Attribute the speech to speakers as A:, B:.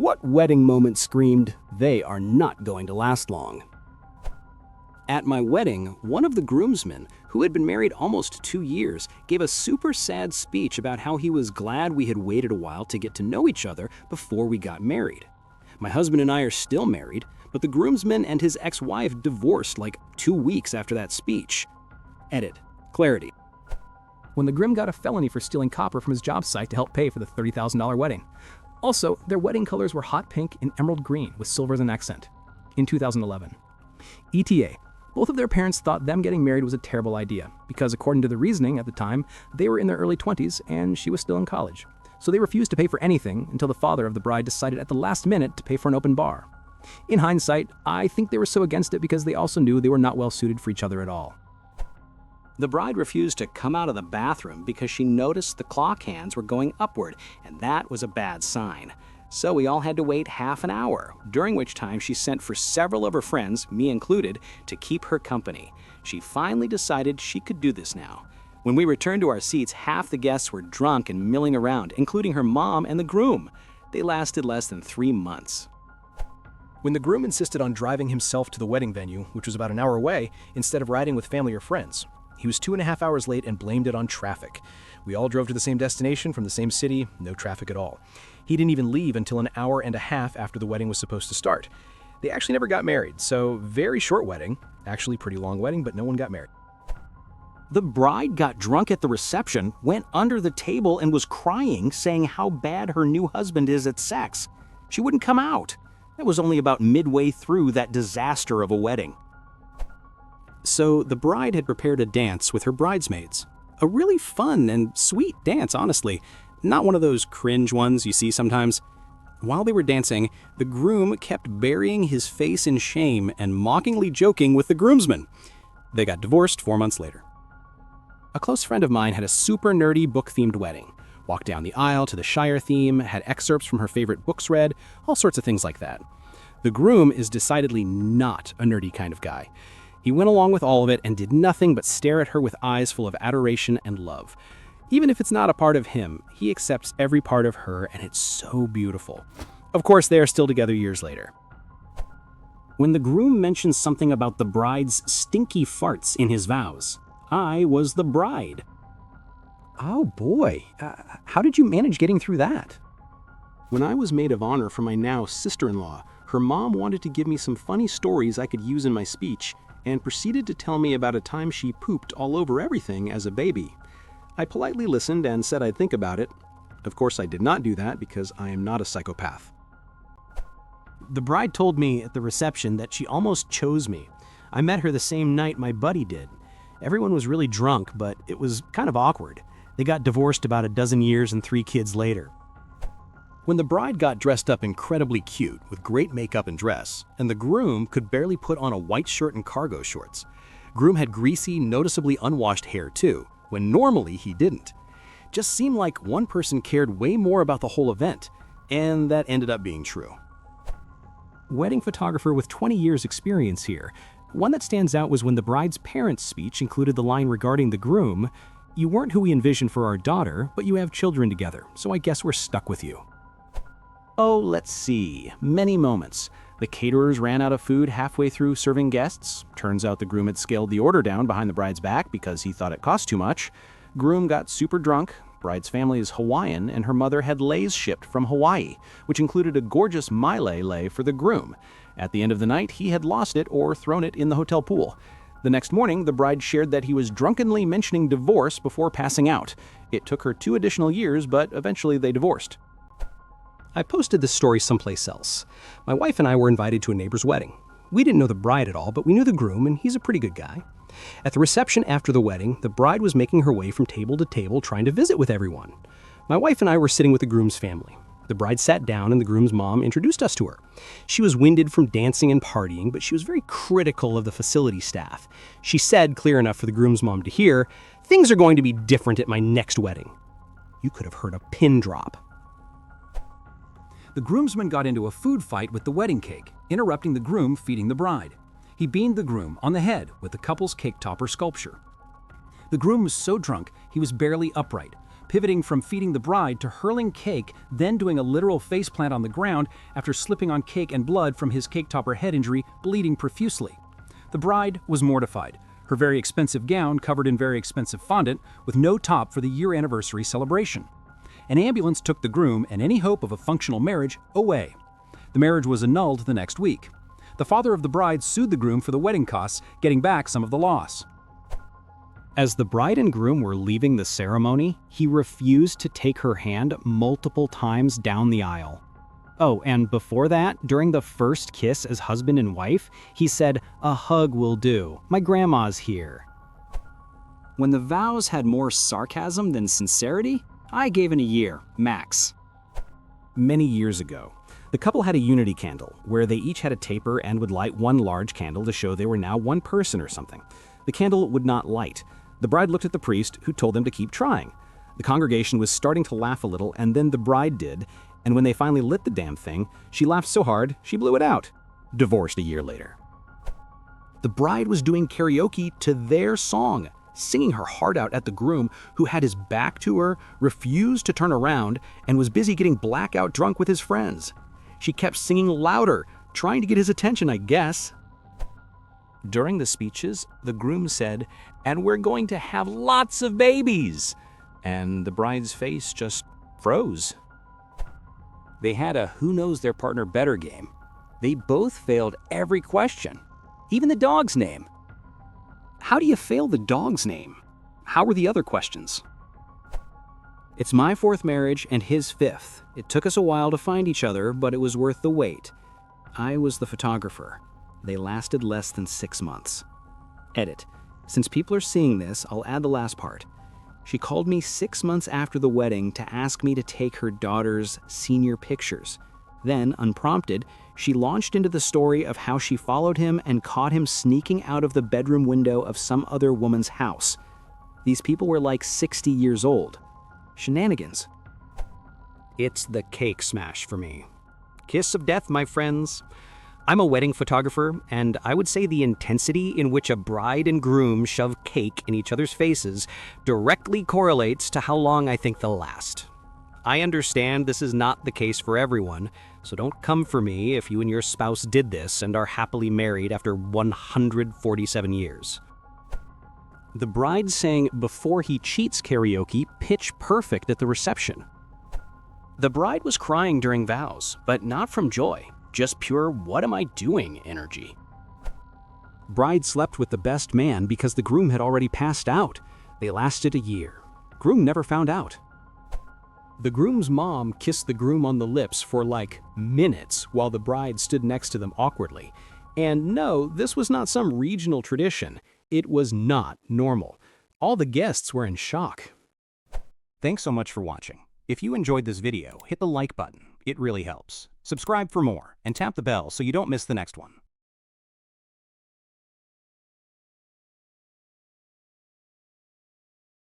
A: What wedding moment screamed, "They are not going to last long"? At my wedding, one of the groomsmen, who had been married almost 2 years, gave a super sad speech about how he was glad we had waited a while to get to know each other before we got married. My husband and I are still married, but the groomsman and his ex-wife divorced like 2 weeks after that speech. Edit. Clarity.
B: When the groom got a felony for stealing copper from his job site to help pay for the $30,000 wedding. Also, their wedding colors were hot pink and emerald green with silver as an accent. In 2011. ETA. Both of their parents thought them getting married was a terrible idea because, according to the reasoning at the time, they were in their early 20s and she was still in college. So they refused to pay for anything until the father of the bride decided at the last minute to pay for an open bar. In hindsight, I think they were so against it because they also knew they were not well suited for each other at all.
A: The bride refused to come out of the bathroom because she noticed the clock hands were going upward, and that was a bad sign. So we all had to wait half an hour, during which time she sent for several of her friends, me included, to keep her company. She finally decided she could do this now. When we returned to our seats, half the guests were drunk and milling around, including her mom and the groom. They lasted less than 3 months.
C: When the groom insisted on driving himself to the wedding venue, which was about an hour away, instead of riding with family or friends. He was 2.5 hours late and blamed it on traffic. We all drove to the same destination from the same city, no traffic at all. He didn't even leave until an hour and a half after the wedding was supposed to start. They actually never got married, so very short wedding. Actually pretty long wedding, but no one got married.
A: The bride got drunk at the reception, went under the table and was crying, saying how bad her new husband is at sex. She wouldn't come out. That was only about midway through that disaster of a wedding. So the bride had prepared a dance with her bridesmaids. A really fun and sweet dance, honestly. Not one of those cringe ones you see sometimes. While they were dancing, the groom kept burying his face in shame and mockingly joking with the groomsmen. They got divorced 4 months later. A close friend of mine had a super nerdy book-themed wedding. Walked down the aisle to the Shire theme, had excerpts from her favorite books read, all sorts of things like that. The groom is decidedly not a nerdy kind of guy. He went along with all of it and did nothing but stare at her with eyes full of adoration and love. Even if it's not a part of him, he accepts every part of her, and it's so beautiful. Of course, they are still together years later. When the groom mentions something about the bride's stinky farts in his vows, I was the bride.
B: Oh boy, how did you manage getting through that?
A: When I was maid of honor for my now sister-in-law, her mom wanted to give me some funny stories I could use in my speech, and proceeded to tell me about a time she pooped all over everything as a baby. I politely listened and said I'd think about it. Of course, I did not do that because I am not a psychopath. The bride told me at the reception that she almost chose me. I met her the same night my buddy did. Everyone was really drunk, but it was kind of awkward. They got divorced about a dozen years and 3 kids later. When the bride got dressed up incredibly cute with great makeup and dress, and the groom could barely put on a white shirt and cargo shorts. Groom had greasy, noticeably unwashed hair too, when normally he didn't. Just seemed like one person cared way more about the whole event, and that ended up being true. Wedding photographer with 20 years experience here. One that stands out was when the bride's parents' speech included the line regarding the groom, "You weren't who we envisioned for our daughter, but you have children together, so I guess we're stuck with you." Oh, let's see. Many moments. The caterers ran out of food halfway through serving guests. Turns out the groom had scaled the order down behind the bride's back because he thought it cost too much. Groom got super drunk. Bride's family is Hawaiian, and her mother had leis shipped from Hawaii, which included a gorgeous Maile lei for the groom. At the end of the night, he had lost it or thrown it in the hotel pool. The next morning, the bride shared that he was drunkenly mentioning divorce before passing out. It took her 2 additional years, but eventually they divorced. I posted this story someplace else. My wife and I were invited to a neighbor's wedding. We didn't know the bride at all, but we knew the groom, and he's a pretty good guy. At the reception after the wedding, the bride was making her way from table to table trying to visit with everyone. My wife and I were sitting with the groom's family. The bride sat down and the groom's mom introduced us to her. She was winded from dancing and partying, but she was very critical of the facility staff. She said, clear enough for the groom's mom to hear, "Things are going to be different at my next wedding." You could have heard a pin drop.
D: The groomsman got into a food fight with the wedding cake, interrupting the groom feeding the bride. He beamed the groom on the head with the couple's cake topper sculpture. The groom was so drunk he was barely upright. pivoting from feeding the bride to hurling cake, then doing a literal faceplant on the ground after slipping on cake and blood from his cake topper head injury, bleeding profusely. The bride was mortified, her very expensive gown covered in very expensive fondant with no top for the year anniversary celebration. An ambulance took the groom and any hope of a functional marriage away. The marriage was annulled the next week. The father of the bride sued the groom for the wedding costs, getting back some of the loss.
A: As the bride and groom were leaving the ceremony, he refused to take her hand multiple times down the aisle. Oh, and before that, during the first kiss as husband and wife, he said, "A hug will do. My grandma's here." When the vows had more sarcasm than sincerity, I gave it a year, max. Many years ago, the couple had a unity candle, where they each had a taper and would light one large candle to show they were now one person or something. The candle would not light. The bride looked at the priest, who told them to keep trying. The congregation was starting to laugh a little, and then the bride did, and when they finally lit the damn thing, she laughed so hard, she blew it out. Divorced a year later. The bride was doing karaoke to their song, singing her heart out at the groom, who had his back to her, refused to turn around, and was busy getting blackout drunk with his friends. She kept singing louder, trying to get his attention, I guess. During the speeches, the groom said, "And we're going to have lots of babies." And the bride's face just froze. They had a who knows their partner better game. They both failed every question, even the dog's name. How do you fail the dog's name? How were the other questions? It's my fourth marriage and his fifth. It took us a while to find each other, but it was worth the wait. I was the photographer. They lasted less than 6 months. Edit. Since people are seeing this, I'll add the last part. She called me 6 months after the wedding to ask me to take her daughter's senior pictures. Then, unprompted, she launched into the story of how she followed him and caught him sneaking out of the bedroom window of some other woman's house. These people were like 60 years old. Shenanigans. It's the cake smash for me. Kiss of death, my friends. I'm a wedding photographer, and I would say the intensity in which a bride and groom shove cake in each other's faces directly correlates to how long I think they'll last. I understand this is not the case for everyone, so don't come for me if you and your spouse did this and are happily married after 147 years. The bride sang "Before He Cheats" karaoke pitch perfect at the reception. The bride was crying during vows, but not from joy. Just pure "what am I doing" energy. Bride slept with the best man because the groom had already passed out. They lasted a year. Groom never found out. The groom's mom kissed the groom on the lips for like minutes while the bride stood next to them awkwardly. And no, this was not some regional tradition. It was not normal. All the guests were in shock. Thanks so much for watching. If you enjoyed this video, hit the like button. It really helps. Subscribe for more, and tap the bell so you don't miss the next one.